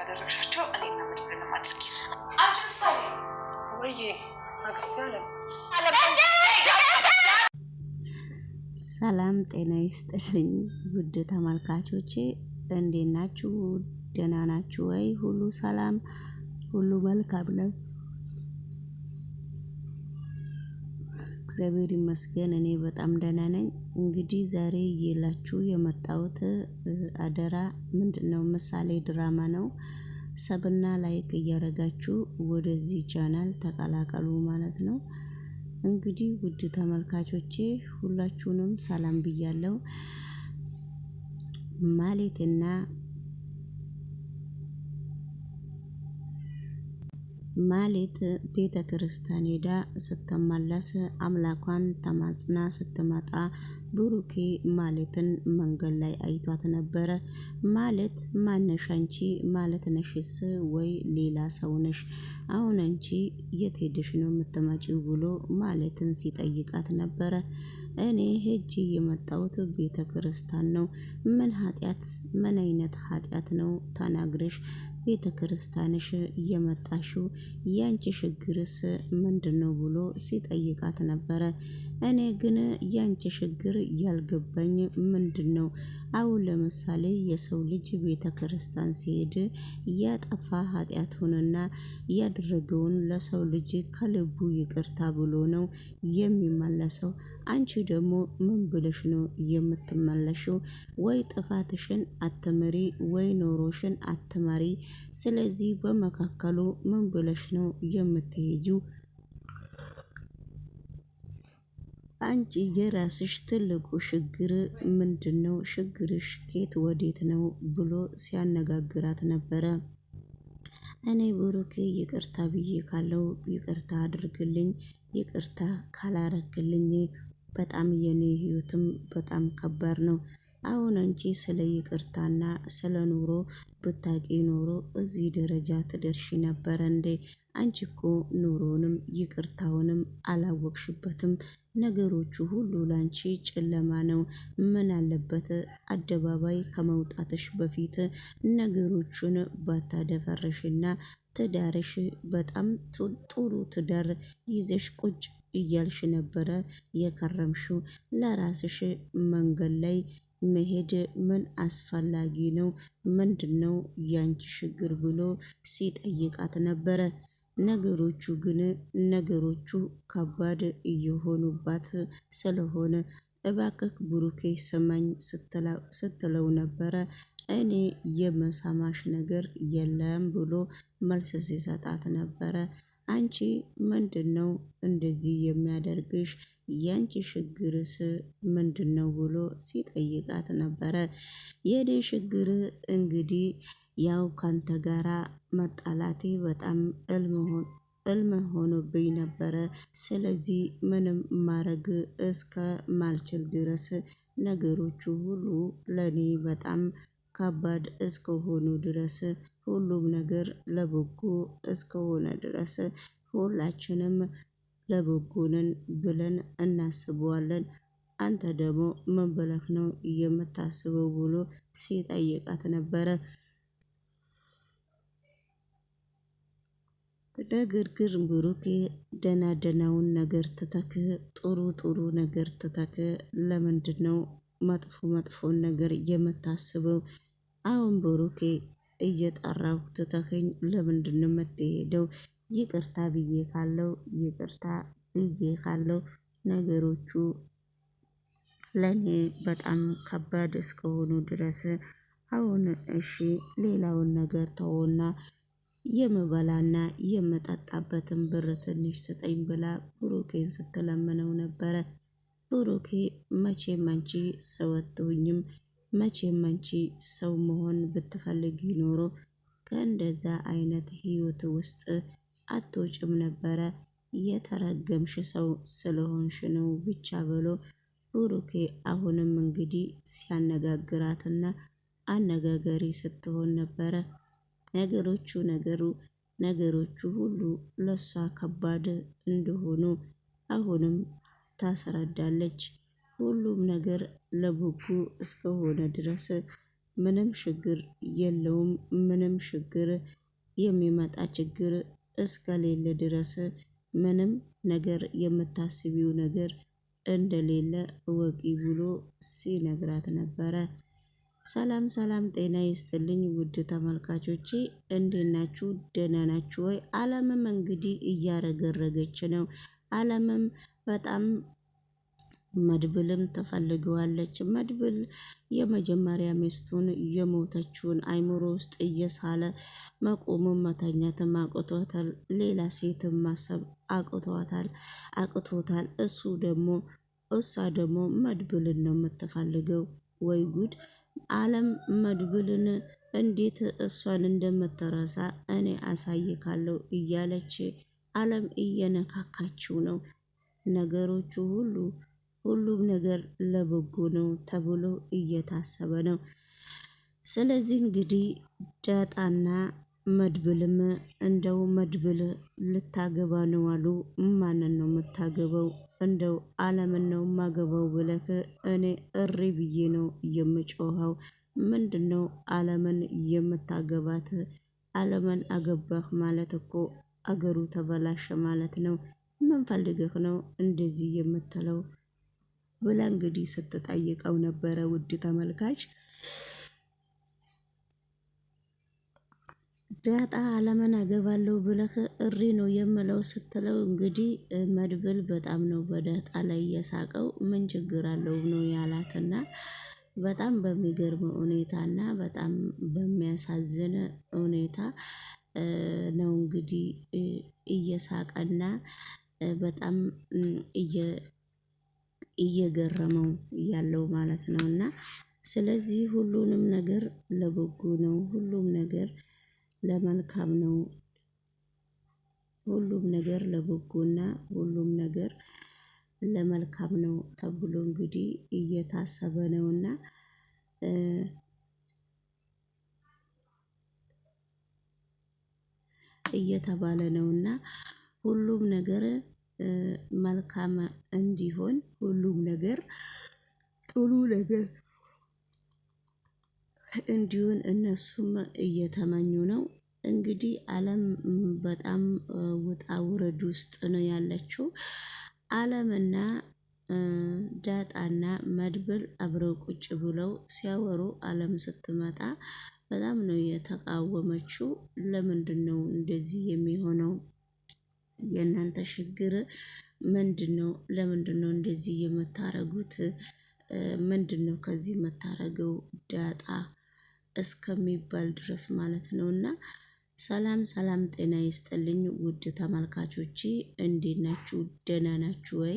እንዳደረግሻቸው እኔና ምድብንም አድርጊ። አንቺ ምሳሌ ወይ አክስቲያለ ሰላም ጤና ይስጥልኝ ውድ ተመልካቾቼ፣ እንዴት ናችሁ? ደህና ናችሁ ወይ? ሁሉ ሰላም፣ ሁሉ መልካም ነው። እግዚአብሔር ይመስገን እኔ በጣም ደህና ነኝ። እንግዲህ ዛሬ ይላችሁ የመጣሁት አደራ ምንድነው ምሳሌ ድራማ ነው። ሰብና ላይክ እያደረጋችሁ ወደዚህ ቻናል ተቀላቀሉ ማለት ነው። እንግዲህ ውድ ተመልካቾቼ ሁላችሁንም ሰላም ብያለሁ። ማህሌትና ማህሌት ቤተ ክርስቲያን ሄዳ ስትመለስ አምላኳን ተማጽና ስትመጣ ብሩኬ ማህሌትን መንገድ ላይ አይቷት ነበረ። ማህሌት ማነሽ አንቺ? ማለት ነሽስ ወይ ሌላ ሰው ነሽ? አሁን አንቺ የት ሄደሽ ነው የምትመጪው ብሎ ማህሌትን ሲጠይቃት ነበረ። እኔ ሄጄ የመጣሁት ቤተ ክርስቲያን ነው። ምን አይነት ኃጢአት ነው ተናግረሽ ቤተ ክርስቲያንሽ እየመጣሽው? ያንቺ ችግርስ ምንድነው ብሎ ሲጠይቃት ነበረ። እኔ ግን ያንቺ ችግር ያልገባኝ ምንድነው? አሁን ለምሳሌ የሰው ልጅ ቤተ ክርስቲያን ሲሄድ ያጠፋ ኃጢአቱንና ያደረገውን ለሰው ልጅ ከልቡ ይቅርታ ብሎ ነው የሚመለሰው። አንቺ ደግሞ ምን ብለሽ ነው የምትመለሽው? ወይ ጥፋትሽን አትመሪ ወይ ኖሮሽን አትመሪ። ስለዚህ በመካከሉ ምን ብለሽ ነው የምትሄጂው? አንቺ የራስሽ ትልቁ ችግር ምንድነው? ችግርሽ ከየት ወዴት ነው ብሎ ሲያነጋግራት ነበረ። እኔ ብሩኬ ይቅርታ ብዬ ካለው ይቅርታ አድርግልኝ፣ ይቅርታ ካላረክልኝ በጣም የኔ ህይወትም በጣም ከባድ ነው። አሁን አንቺ ስለ ይቅርታና ስለ ኑሮ ብታቂ ኖሮ እዚህ ደረጃ ትደርሺ ነበር እንዴ? አንቺ እኮ ኑሮንም ይቅርታውንም አላወቅሽበትም። ነገሮቹ ሁሉ ላንቺ ጨለማ ነው። ምን አለበት አደባባይ ከመውጣትሽ በፊት ነገሮቹን ባታደፈርሽና ትዳርሽ በጣም ጥሩ ትዳር ይዘሽ ቁጭ እያልሽ ነበረ የከረምሽው። ለራስሽ መንገድ ላይ መሄድ ምን አስፈላጊ ነው? ምንድነው ያንቺ ችግር ብሎ ሲጠይቃት ነበረ። ነገሮቹ ከባድ እየሆኑባት ስለሆነ እባክህ ብሩኬ ስማኝ ስትለው ነበረ። እኔ የመሰማሽ ነገር የለም ብሎ መልስ ሲሰጣት ነበረ። አንቺ ምንድነው እንደዚህ የሚያደርግሽ? ያንቺ ችግርስ ምንድነው ብሎ ሲጠይቃት ነበረ። የኔ ችግር እንግዲህ ያው ካንተ ጋራ መጣላቴ በጣም እልም ሆኖብኝ ነበረ። ስለዚህ ምንም ማድረግ እስከ ማልችል ድረስ ነገሮቹ ሁሉ ለኔ በጣም ከባድ እስከሆኑ ድረስ ሁሉም ነገር ለበጎ እስከሆነ ድረስ ሁላችንም ለበጎንን ብለን እናስበዋለን። አንተ ደግሞ ምን ብለህ ነው የምታስበው ብሎ ሲጠይቃት ነበረ። ነገር ግን ብሩኬ ደናውን ነገር ትተክ ጥሩ ነገር ትተክ ለምንድነው መጥፎን ነገር የምታስበው? አሁን ብሩኬ እየጠራሁ ትተኸኝ ለምንድነው የምትሄደው? ይቅርታ ብዬ ካለው ነገሮቹ ለኔ በጣም ከባድ እስከሆኑ ድረስ አሁን እሺ ሌላውን ነገር ተውና የምበላና የምጠጣበትን ብር ትንሽ ስጠኝ ብላ ብሩኬን ስትለምነው ነበረ። ብሩኬ መቼም አንቺ ሰው አትሆኝም፣ መቼም አንቺ ሰው መሆን ብትፈልጊ ኖሮ ከእንደዛ አይነት ህይወት ውስጥ አትወጭም ነበረ። የተረገምሽ ሰው ስለሆንሽ ነው ብቻ ብሎ ብሩኬ አሁንም እንግዲህ ሲያነጋግራትና አነጋገሪ ስትሆን ነበረ። ነገሮቹ ሁሉ ለሷ ከባድ እንደሆኑ አሁንም ታስረዳለች። ሁሉም ነገር ለበጎ እስከሆነ ድረስ ምንም ችግር የለውም። ምንም ችግር የሚመጣ ችግር እስከሌለ ድረስ ምንም ነገር የምታስቢው ነገር እንደሌለ እወቂ ብሎ ሲነግራት ነበረ። ሰላም ሰላም፣ ጤና ይስጥልኝ ውድ ተመልካቾቼ እንዴት ናችሁ? ደህና ናችሁ ወይ? አለምም እንግዲህ እያረገረገች ነው። አለምም በጣም መድብልም ትፈልገዋለች። መድብል የመጀመሪያ ሚስቱን የሞተችውን አይምሮ ውስጥ እየሳለ መቆሙን መተኛትም አቅቶታል። ሌላ ሴትም ማሰብ አቅቶታል። እሷ ደግሞ መድብልን ነው የምትፈልገው። ወይ ጉድ! አለም መድብልን እንዴት እሷን እንደምትረሳ እኔ አሳይካለሁ እያለች አለም እየነካካችው ነው። ነገሮቹ ሁሉም ነገር ለበጎ ነው ተብሎ እየታሰበ ነው። ስለዚህ እንግዲህ ዳጣና መድብልም እንደው መድብል ልታገባ ነው አሉ። ማንን ነው የምታገባው? እንደው አለምን ነው ማገባው ብለክ እኔ እሪ ብዬ ነው የምጮኸው። ምንድነው አለምን የምታገባት? አለምን አገባህ ማለት እኮ አገሩ ተበላሸ ማለት ነው። ምን ፈልገህ ነው እንደዚህ የምትለው ብላ እንግዲህ ስትጠይቀው ነበረ። ውድ ተመልካች ዳጣ አለምን አገባለሁ ብለህ እሪ ነው የምለው ስትለው እንግዲህ መድብል በጣም ነው በዳጣ ላይ የሳቀው። ምን ችግር አለው ነው ያላትና በጣም በሚገርም ሁኔታና በጣም በሚያሳዝን ሁኔታ ነው እንግዲህ እየሳቀና በጣም እየገረመው ያለው ማለት ነውና ስለዚህ ሁሉንም ነገር ለበጎ ነው። ሁሉም ነገር ለመልካም ነው። ሁሉም ነገር ለበጎና ሁሉም ነገር ለመልካም ነው ተብሎ እንግዲህ እየታሰበ ነውና እየተባለ ነውና ሁሉም ነገር መልካም እንዲሆን ሁሉም ነገር ጥሩ ነገር እንዲሆን እነሱም እየተመኙ ነው። እንግዲህ አለም በጣም ውጣ ውረድ ውስጥ ነው ያለችው። አለምና ዳጣና መድብል አብረው ቁጭ ብለው ሲያወሩ አለም ስትመጣ በጣም ነው የተቃወመችው። ለምንድነው እንደዚህ የሚሆነው? የእናንተ ችግር ምንድነው? ለምንድነው እንደዚህ የምታረጉት? ምንድነው ከዚህ የምታረገው ዳጣ እስከሚባል ድረስ ማለት ነውና ሰላም ሰላም፣ ጤና ይስጥልኝ ውድ ተመልካቾቼ እንዴት ናችሁ? ደህና ናችሁ ወይ?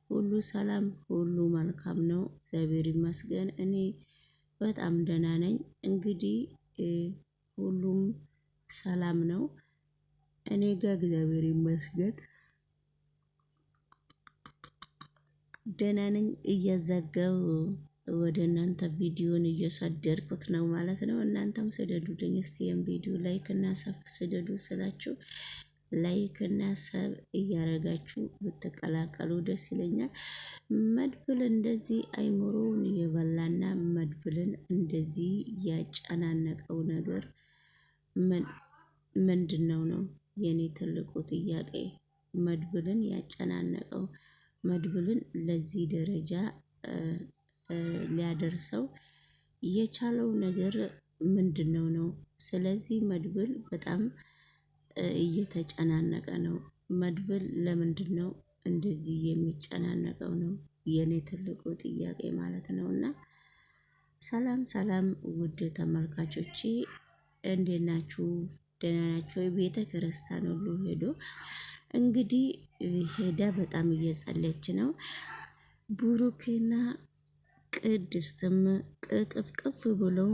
ሁሉ ሰላም፣ ሁሉ መልካም ነው፣ እግዚአብሔር ይመስገን። እኔ በጣም ደህና ነኝ። እንግዲህ ሁሉም ሰላም ነው እኔ ጋር እግዚአብሔር ይመስገን ደህና ነኝ። እየዘጋው ወደ እናንተ ቪዲዮን እየሰደድኩት ነው ማለት ነው። እናንተም ስደዱልኝ እስቲ ቪዲዮ ላይክ እና ሰብ ስደዱ ስላችሁ ላይክ እና ሰብ እያረጋችሁ ብትቀላቀሉ ደስ ይለኛል። መድብል እንደዚህ አይምሮውን የበላና መድብልን እንደዚህ ያጨናነቀው ነገር ምንድነው ነው የኔ ትልቁ ጥያቄ። መድብልን ያጨናነቀው መድብልን ለዚህ ደረጃ ሊያደርሰው የቻለው ነገር ምንድነው ነው? ስለዚህ መድብል በጣም እየተጨናነቀ ነው። መድብል ለምንድነው እንደዚህ የሚጨናነቀው ነው የኔ ትልቁ ጥያቄ ማለት ነውና። ሰላም ሰላም ውድ ተመልካቾቼ እንዴት ናችሁ? ደህና ናችሁ ወይ? ቤተ ክርስቲያን ሁሉ ሄዶ እንግዲህ ሄዳ በጣም እየጸለች ነው። ብሩክና ቅድስትም ቅፍቅፍ ብለው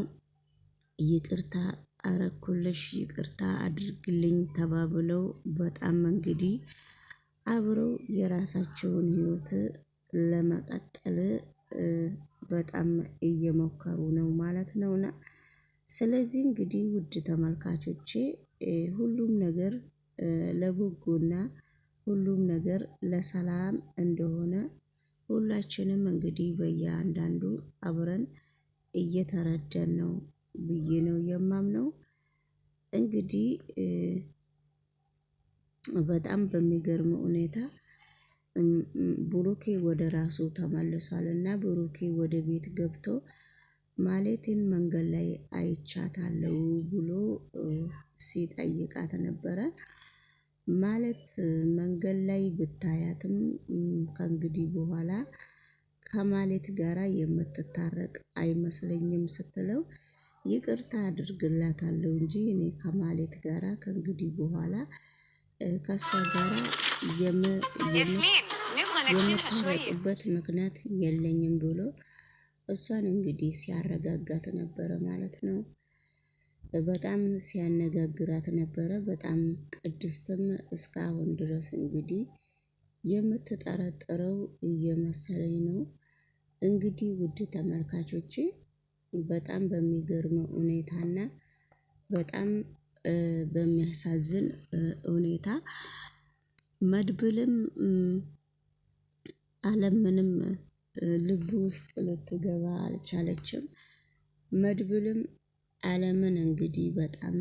ይቅርታ አረኩልሽ ይቅርታ አድርግልኝ ተባብለው በጣም እንግዲህ አብረው የራሳቸውን ህይወት ለመቀጠል በጣም እየሞከሩ ነው ማለት ነውና ስለዚህ እንግዲህ ውድ ተመልካቾቼ ሁሉም ነገር ለበጎና ሁሉም ነገር ለሰላም እንደሆነ ሁላችንም እንግዲህ በየአንዳንዱ አብረን እየተረዳን ነው ብዬ ነው የማምነው። እንግዲህ በጣም በሚገርም ሁኔታ ብሩኬ ወደ ራሱ ተመልሷል እና ብሩኬ ወደ ቤት ገብቶ ማለቴን መንገድ ላይ አይቻታለሁ ብሎ ሲጠይቃት ነበረ። ማለት መንገድ ላይ ብታያትም ከእንግዲህ በኋላ ከማሌት ጋራ የምትታረቅ አይመስለኝም ስትለው ይቅርታ አድርግላታለሁ እንጂ እኔ ከማሌት ጋራ ከእንግዲህ በኋላ ከእሷ ጋራ የምታረቅበት ምክንያት የለኝም ብሎ እሷን እንግዲህ ሲያረጋጋት ነበረ ማለት ነው። በጣም ሲያነጋግራት ነበረ። በጣም ቅድስትም እስካሁን ድረስ እንግዲህ የምትጠረጥረው እየመሰለኝ ነው። እንግዲህ ውድ ተመልካቾቼ በጣም በሚገርመው ሁኔታና በጣም በሚያሳዝን ሁኔታ መድብልም አለምንም ልቡ ውስጥ ልትገባ አልቻለችም። መድብልም አለምን እንግዲህ በጣም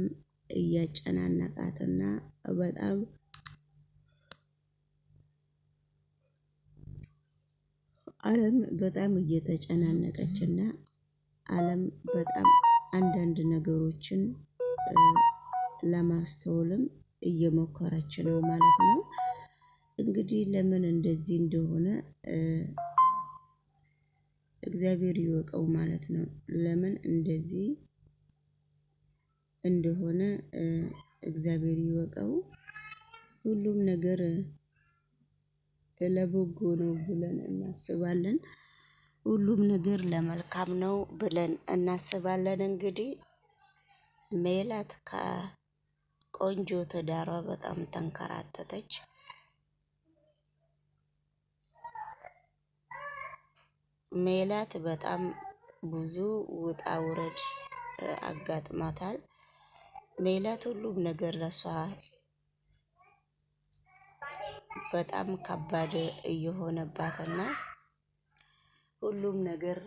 እያጨናነቃትና በጣም አለም በጣም እየተጨናነቀችና አለም በጣም አንዳንድ ነገሮችን ለማስተዋልም እየሞከረች ነው ማለት ነው። እንግዲህ ለምን እንደዚህ እንደሆነ እግዚአብሔር ይወቀው ማለት ነው። ለምን እንደዚህ እንደሆነ እግዚአብሔር ይወቀው። ሁሉም ነገር ለበጎ ነው ብለን እናስባለን። ሁሉም ነገር ለመልካም ነው ብለን እናስባለን። እንግዲህ ሜላት ከቆንጆ ትዳሯ በጣም ተንከራተተች። ሜላት በጣም ብዙ ውጣ ውረድ አጋጥሟታል። ሜላት ሁሉም ነገር ለሷ በጣም ከባድ እየሆነባትና ሁሉም ነገር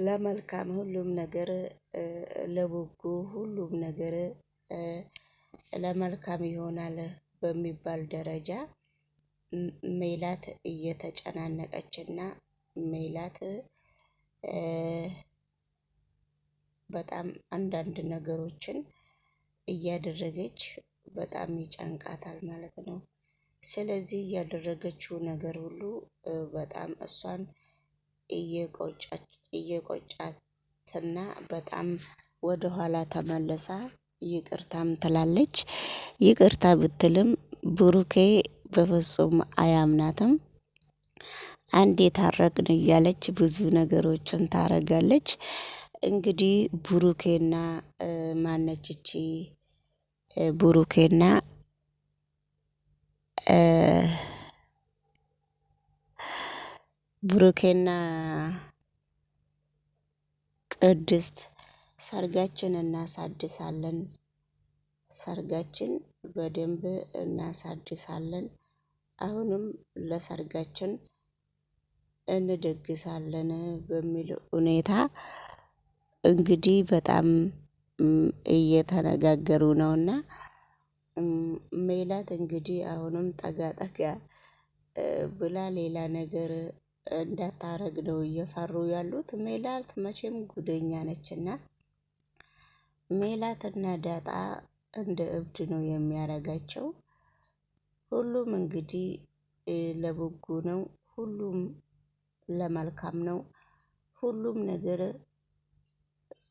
ለመልካም ሁሉም ነገር ለበጎ ሁሉም ነገር ለመልካም ይሆናል በሚባል ደረጃ ሜላት እየተጨናነቀችና ሜላት በጣም አንዳንድ ነገሮችን እያደረገች በጣም ይጨንቃታል ማለት ነው። ስለዚህ ያደረገችው ነገር ሁሉ በጣም እሷን እየቆጫትና በጣም ወደኋላ ተመልሳ ይቅርታም ትላለች። ይቅርታ ብትልም ብሩኬ በፍጹም አያምናትም። አንዴ ታረቅን እያለች ብዙ ነገሮችን ታረጋለች። እንግዲህ ብሩኬና ማነች እቺ ብሩኬና ብሩኬና ቅድስት ሰርጋችን እናሳድሳለን። ሰርጋችን በደንብ እናሳድሳለን። አሁንም ለሰርጋችን እንደግሳለን በሚል ሁኔታ እንግዲህ በጣም እየተነጋገሩ ነውና ሜላት እንግዲህ አሁንም ጠጋ ጠጋ ብላ ሌላ ነገር እንዳታረግ ነው እየፈሩ ያሉት። ሜላት መቼም ጉደኛ ነችና ሜላትና ዳጣ እንደ እብድ ነው የሚያረጋቸው። ሁሉም እንግዲህ ለበጎ ነው። ሁሉም ለመልካም ነው። ሁሉም ነገር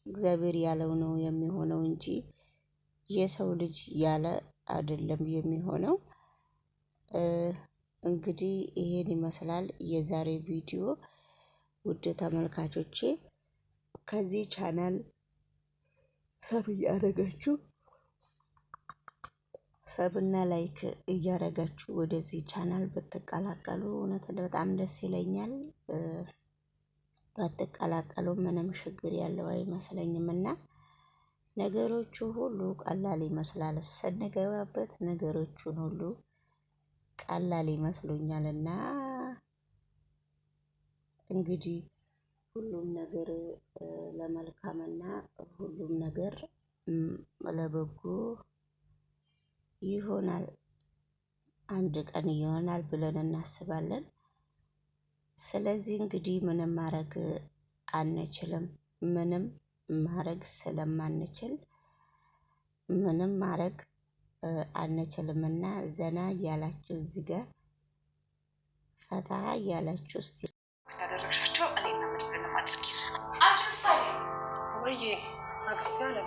እግዚአብሔር ያለው ነው የሚሆነው እንጂ የሰው ልጅ ያለ አይደለም የሚሆነው። እንግዲህ ይሄን ይመስላል የዛሬ ቪዲዮ። ውድ ተመልካቾቼ ከዚህ ቻናል ሰብና ላይክ እያረጋችሁ ወደዚህ ቻናል ብትቀላቀሉ እውነት በጣም ደስ ይለኛል። ባትቀላቀሉ ምንም ችግር ያለው አይመስለኝም እና ነገሮቹ ሁሉ ቀላል ይመስላል ስንገባበት ነገሮቹን ሁሉ ቀላል ይመስሉኛልና እንግዲህ ሁሉም ነገር ለመልካምና ሁሉም ነገር ለበጎ ይሆናል። አንድ ቀን ይሆናል ብለን እናስባለን። ስለዚህ እንግዲህ ምንም ማድረግ አንችልም። ምንም ማድረግ ስለማንችል ምንም ማድረግ አንችልምና ዘና እያላችሁ እዚህ ጋር ፈታ እያላችሁ እስቲ ያደረግሻቸው እኔ ነው ምንም አድርጊ አንቺ ምሳሌ ወይ አክስቴ አለ